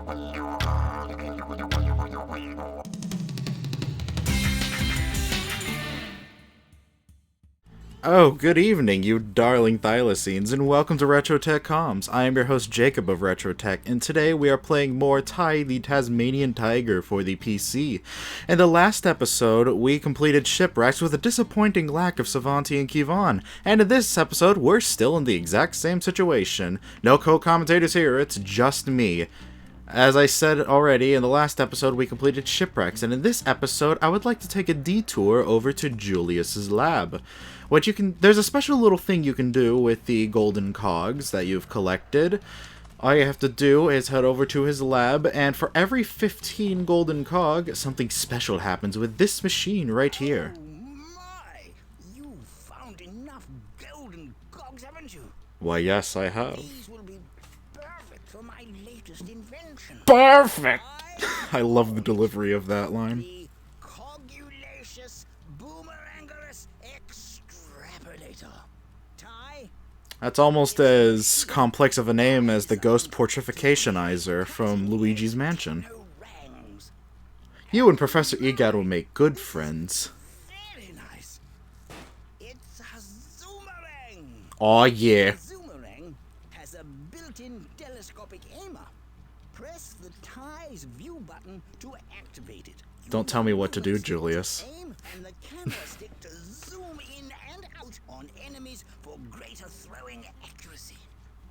Oh, good evening, you darling thylacines, and welcome to Retro Tech Comms. I am your host Jacob of Retro Tech, and today we are playing more Ty, the Tasmanian Tiger for the PC. In the last episode, we completed Shipwrecks with a disappointing lack of Savanti and Kivon, and in this episode, we're still in the exact same situation. No co-commentators here, it's just me. As I said already, in the last episode we completed Shipwrecks, and in this episode I would like to take a detour over to Julius's lab. There's a special little thing you can do with the golden cogs that you've collected. All you have to do is head over to his lab, and for every 15 golden cog, something special happens with this machine right here. Oh my! You found enough golden cogs, haven't you? Why, yes, I have. These will be perfect for my latest invention. Perfect! I love the delivery of that line. The Cogulacious Boomerangulus Extrapolator. Ty? That's almost as complex of a name as the Ghost Portrificationizer from Luigi's Mansion. No rangs. You and Professor Egad will make good friends. Very nice. It's a Zoomerang. Aw, yeah. The Zoomerang has a built-in telescopic aimer. Press the Ty's view button to activate it. Don't tell me what to do, Julius. Aim and the camera stick to zoom in and out on enemies for greater throwing accuracy.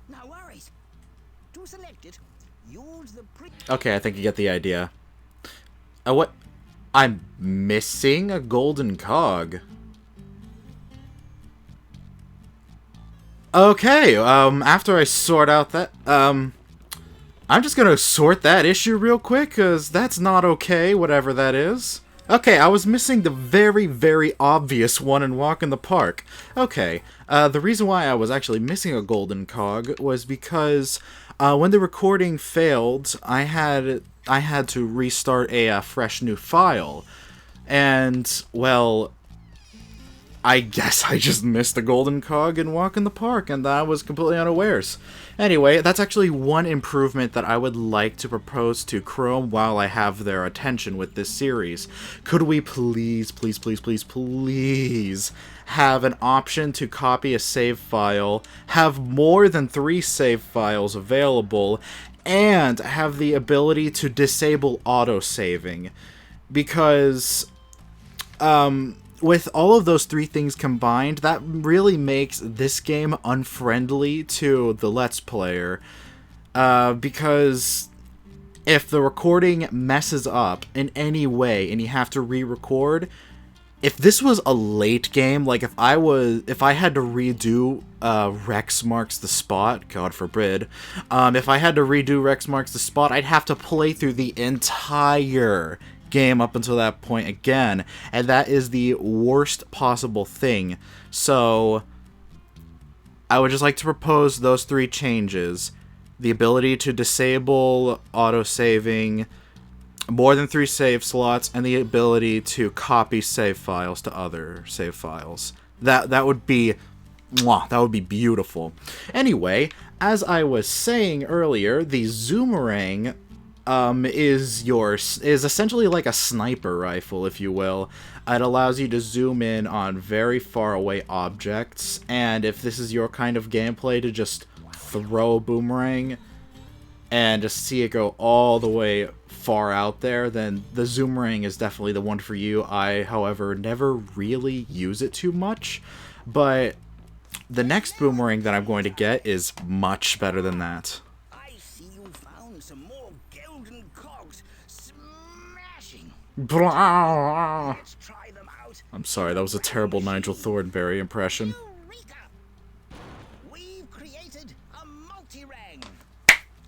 No worries. To select it, use the Okay, I think you get the idea. What? I'm missing a golden cog. Okay, after I sort out that, I'm just gonna sort that issue real quick, cause that's not okay, whatever that is. Okay, I was missing the very, very obvious one in Walk in the Park. Okay, the reason why I was actually missing a golden cog was because, when the recording failed, I had to restart a fresh new file. And, well, I guess I just missed the golden cog in Walk in the Park, and I was completely unawares. Anyway, that's actually one improvement that I would like to propose to Krome while I have their attention with this series. Could we please have an option to copy a save file, have more than 3 save files available, and have the ability to disable auto-saving? Because, with all of those 3 things combined, that really makes this game unfriendly to the Let's Player. Because if the recording messes up in any way and you have to re-record, if this was a late game, like if I had to redo Rex Marks the Spot, God forbid, if I had to redo Rex Marks the Spot, I'd have to play through the entire game up until that point again, and that is the worst possible thing. So I would just like to propose those 3 changes: the ability to disable autosaving, more than 3 save slots, and the ability to copy save files to other save files. That would be mwah, that would be beautiful. Anyway, as I was saying earlier, the Zoomerang is essentially like a sniper rifle, if you will. It allows you to zoom in on very far away objects, and if this is your kind of gameplay, to just throw a boomerang and just see it go all the way far out there, then the Zoomerang is definitely the one for you. I, however, never really use it too much, but the next boomerang that I'm going to get is much better than that. some more golden cogs. Smashing. Blah. Let's try them out. I'm sorry, that was a terrible Nigel Thornberry impression. Eureka! We've created a multi-rang.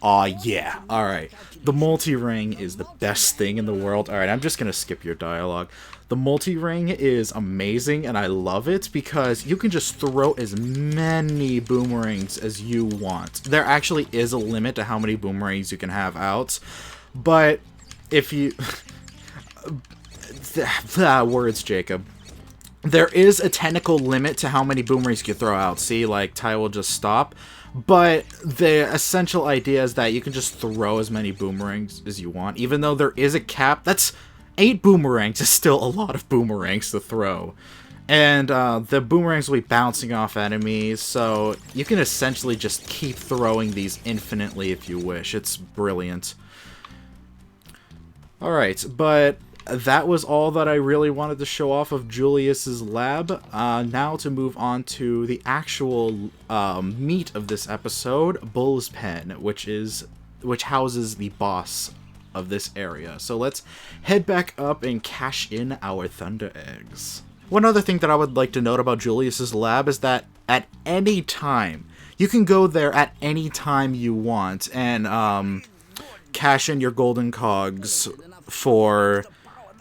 Aw, yeah. Alright. The multi-ring is the best thing in the world. Alright, I'm just gonna skip your dialogue. The multi-ring is amazing, and I love it because you can just throw as many boomerangs as you want. There actually is a limit to how many boomerangs you can have out, but if you... words, Jacob. There is a technical limit to how many boomerangs you throw out. See, like, Ty will just stop. But the essential idea is that you can just throw as many boomerangs as you want. Even though there is a cap, that's 8 boomerangs is still a lot of boomerangs to throw. And the boomerangs will be bouncing off enemies, so you can essentially just keep throwing these infinitely if you wish. It's brilliant. Alright, but that was all that I really wanted to show off of Julius's lab. Now to move on to the actual meat of this episode, Bull's Pen, which houses the boss of this area. So let's head back up and cash in our Thunder Eggs. One other thing that I would like to note about Julius's lab is that at any time, you can go there at any time you want and cash in your golden cogs for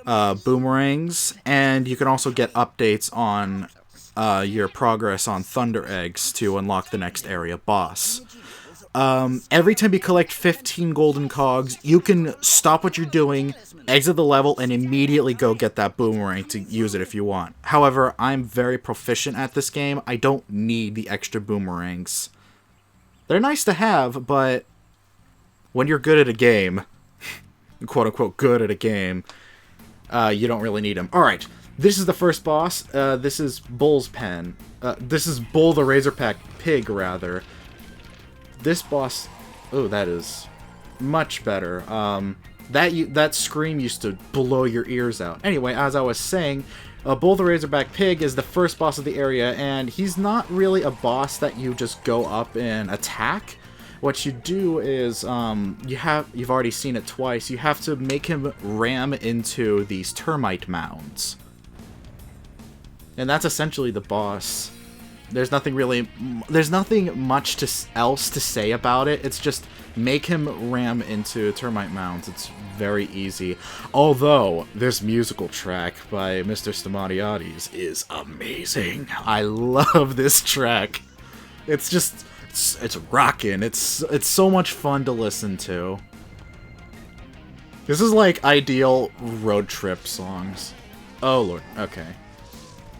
boomerangs, and you can also get updates on your progress on Thunder Eggs to unlock the next area boss. Every time you collect 15 golden cogs, you can stop what you're doing, exit the level, and immediately go get that boomerang to use it if you want. However, I'm very proficient at this game. I don't need the extra boomerangs. They're nice to have, but when you're good at a game, quote-unquote good at a game, you don't really need them. Alright, this is the first boss. This is Bull's Pen. This is Bull the Razorback Pig, rather. This boss... Oh, that is much better. That scream used to blow your ears out. Anyway, as I was saying, Bull the Razorback Pig is the first boss of the area, and he's not really a boss that you just go up and attack. What you do is, you've already seen it twice, you have to make him ram into these termite mounds. And that's essentially the boss. There's nothing much else to say about it. It's just make him ram into termite mounds. It's very easy. Although, this musical track by Mr. Stamatiades is amazing. I love this track. It's just... It's rockin'. It's so much fun to listen to. This is like ideal road trip songs. Oh lord, okay.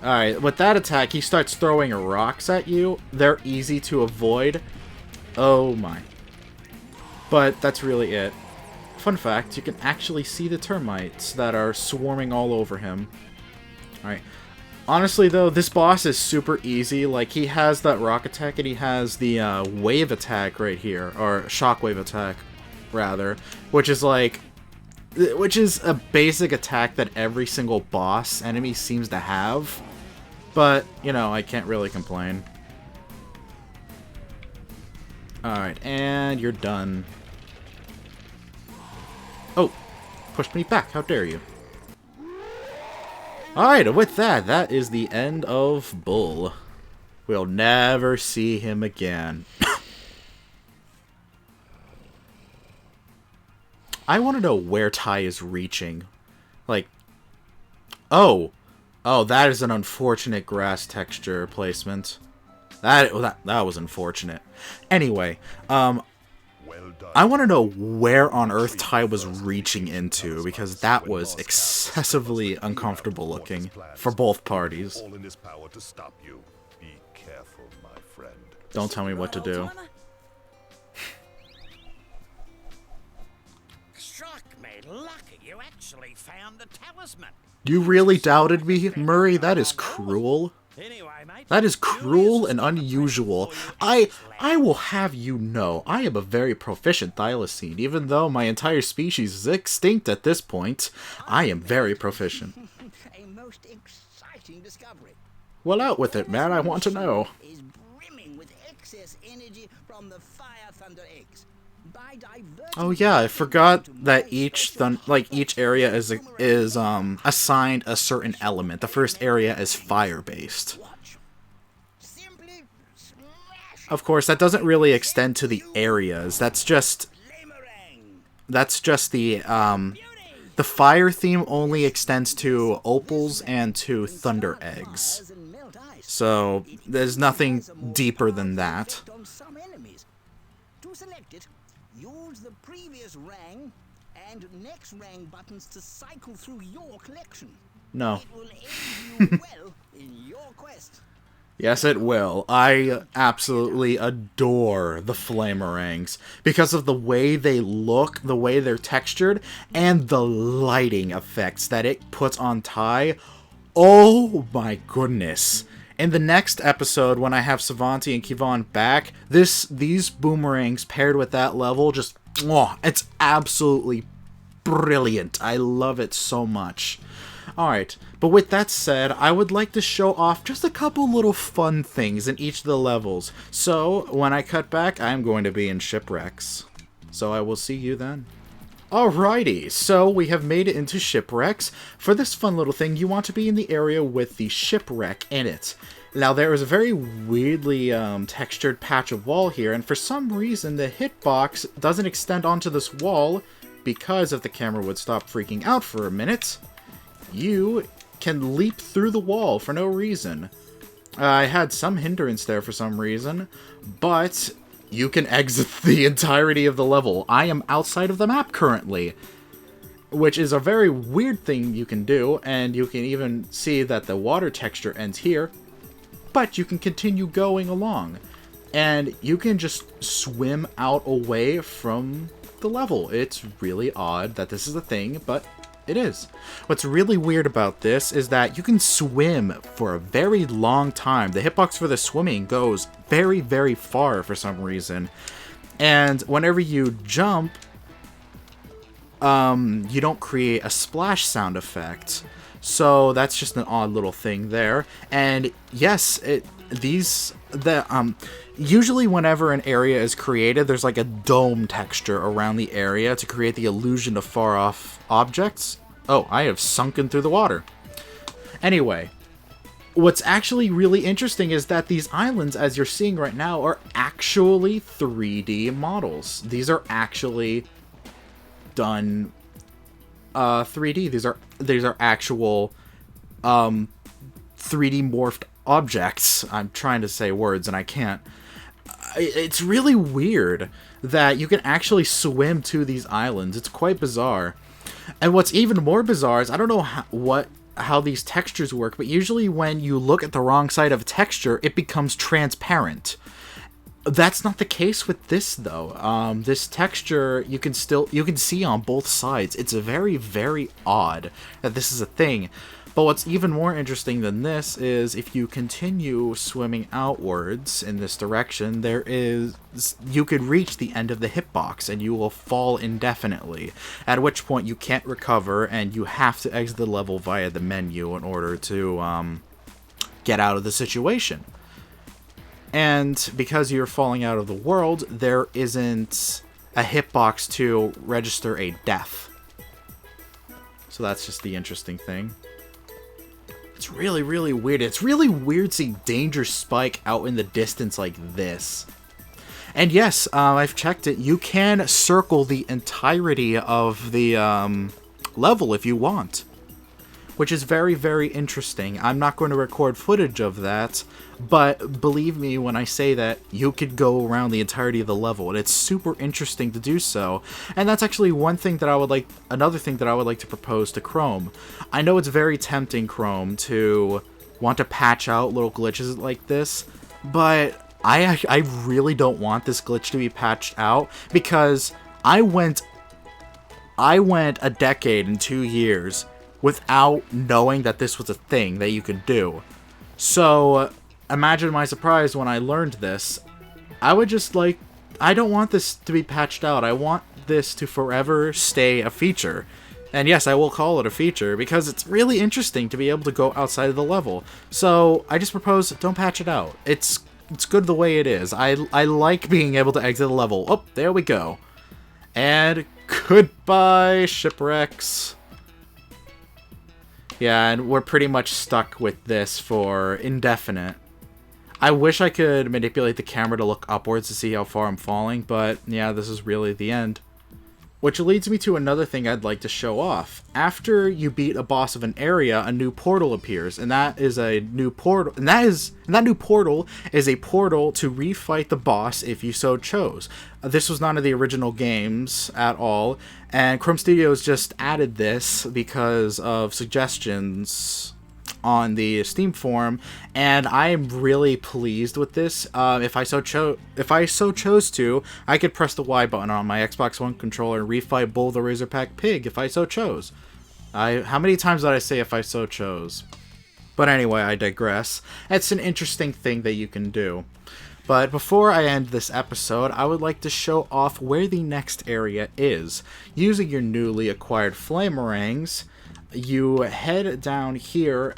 Alright, with that attack, he starts throwing rocks at you. They're easy to avoid. Oh my. But that's really it. Fun fact, you can actually see the termites that are swarming all over him. Alright. Honestly, though, this boss is super easy. Like, he has that rock attack, and he has the wave attack right here. Or shockwave attack, rather. Which is like... Which is a basic attack that every single boss enemy seems to have. But, you know, I can't really complain. Alright, and you're done. Oh! Pushed me back, how dare you. Alright, with that, that is the end of Bull. We'll never see him again. I want to know where Ty is reaching. Like, oh, that is an unfortunate grass texture placement. That was unfortunate. Anyway, I want to know where on earth Ty was reaching into, because that was excessively uncomfortable looking for both parties. Don't tell me what to do. Lucky you actually found the talisman. You really doubted me, Murray? That is cruel. That is cruel and unusual. I will have you know, I am a very proficient thylacine. Even though my entire species is extinct at this point, I am very proficient. A most exciting discovery. Well, out with it, man. I want to know. Is brimming with excess energy from the fire thunder eggs. Oh yeah, I forgot that each area is assigned a certain element. The first area is fire-based. Of course, that doesn't really extend to the areas. That's just the fire theme only extends to opals and to thunder eggs. So there's nothing deeper than that. To select it, use the previous rang and next rang buttons to cycle through your collection. No. It will aid you well in your quest. Yes, it will. I absolutely adore the Flamerangs because of the way they look, the way they're textured, and the lighting effects that it puts on Tai. Oh my goodness. In the next episode, when I have Savanti and Kivon back, these boomerangs paired with that level, just, oh, it's absolutely brilliant. I love it so much. Alright, but with that said, I would like to show off just a couple little fun things in each of the levels. So, when I cut back, I'm going to be in Shipwrecks. So I will see you then. Alrighty, so we have made it into Shipwrecks. For this fun little thing, you want to be in the area with the shipwreck in it. Now, there is a very weirdly textured patch of wall here, and for some reason, the hitbox doesn't extend onto this wall, because if the camera would stop freaking out for a minute, you can leap through the wall for no reason. I had some hindrance there for some reason, but you can exit the entirety of the level. I am outside of the map currently, which is a very weird thing you can do, and you can even see that the water texture ends here, but you can continue going along, and you can just swim out away from the level. It's really odd that this is a thing, but it is. What's really weird about this is that you can swim for a very long time. The hitbox for the swimming goes very, very far for some reason. And whenever you jump, you don't create a splash sound effect. So that's just an odd little thing there. And yes, usually whenever an area is created, there's like a dome texture around the area to create the illusion of far-off objects. Oh, I have sunken through the water. Anyway, what's actually really interesting is that these islands, as you're seeing right now, are actually 3D models. These are actually done 3D. These are actual 3D morphed objects. I'm trying to say words and I can't. It's really weird that you can actually swim to these islands. It's quite bizarre. And what's even more bizarre is I don't know how these textures work, but usually when you look at the wrong side of a texture, it becomes transparent. That's not the case with this though. This texture you can see on both sides. It's very, very odd that this is a thing. But what's even more interesting than this is if you continue swimming outwards in this direction, you could reach the end of the hitbox and you will fall indefinitely, at which point you can't recover and you have to exit the level via the menu in order to get out of the situation. And because you're falling out of the world, there isn't a hitbox to register a death. So that's just the interesting thing. It's really, really weird. It's really weird seeing Danger Spike out in the distance like this. And yes, I've checked it. You can circle the entirety of the level if you want, which is very, very interesting. I'm not going to record footage of that, but believe me when I say that you could go around the entirety of the level, and it's super interesting to do so. And that's actually another thing that I would like to propose to Krome. I know it's very tempting, Krome, to want to patch out little glitches like this, but I really don't want this glitch to be patched out, because I went a decade and 2 years without knowing that this was a thing that you could do. So imagine my surprise when I learned this. I don't want this to be patched out. I want this to forever stay a feature. And yes, I will call it a feature because it's really interesting to be able to go outside of the level. So I just propose don't patch it out. It's good the way it is. I like being able to exit the level. Oh, there we go. And goodbye, Shipwrecks. Yeah, and we're pretty much stuck with this for indefinite. I wish I could manipulate the camera to look upwards to see how far I'm falling, but yeah, this is really the end. Which leads me to another thing I'd like to show off. After you beat a boss of an area, a new portal appears, and that is a new portal. And that new portal is a portal to refight the boss if you so chose. This was none of the original games at all, and Krome Studios just added this because of suggestions on the Steam forum, and I am really pleased with this. If I so chose to, I could press the Y button on my Xbox One controller and refight Bull the Razorback Pig if I so chose. How many times did I say if I so chose? But anyway, I digress. It's an interesting thing that you can do. But before I end this episode, I would like to show off where the next area is. Using your newly acquired Flamerangs, you head down here,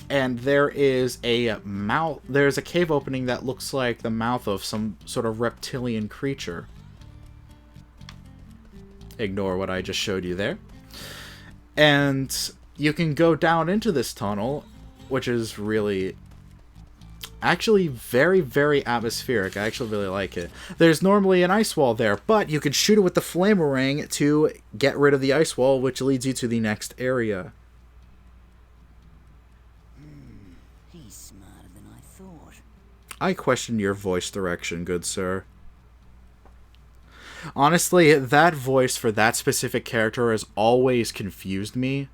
and there is a mouth. There's a cave opening that looks like the mouth of some sort of reptilian creature. Ignore what I just showed you there. And you can go down into this tunnel, which is really, actually very, very atmospheric. I actually really like it. There's normally an ice wall there, but you can shoot it with the Flamerang to get rid of the ice wall, which leads you to the next area. I question your voice direction, good sir. Honestly, that voice for that specific character has always confused me.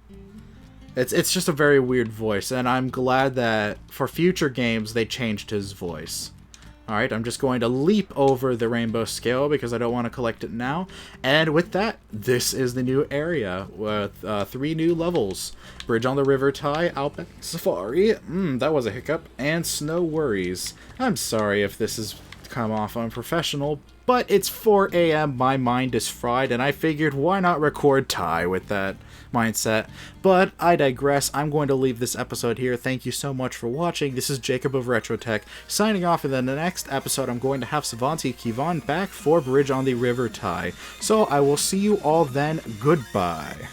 It's just a very weird voice, and I'm glad that for future games they changed his voice. Alright, I'm just going to leap over the rainbow scale because I don't want to collect it now. And with that, this is the new area with 3 new levels. Bridge on the River Ty, Outback Safari, that was a hiccup, and Snow Worries. I'm sorry if this has come off unprofessional, but it's 4 a.m., my mind is fried, and I figured why not record Ty with that mindset. But I digress. I'm going to leave this episode here. Thank you so much for watching. This is Jacob of RetroTech signing off, and then the next episode I'm going to have Savanti Kivan back for Bridge on the River Ty. So I will see you all then. Goodbye.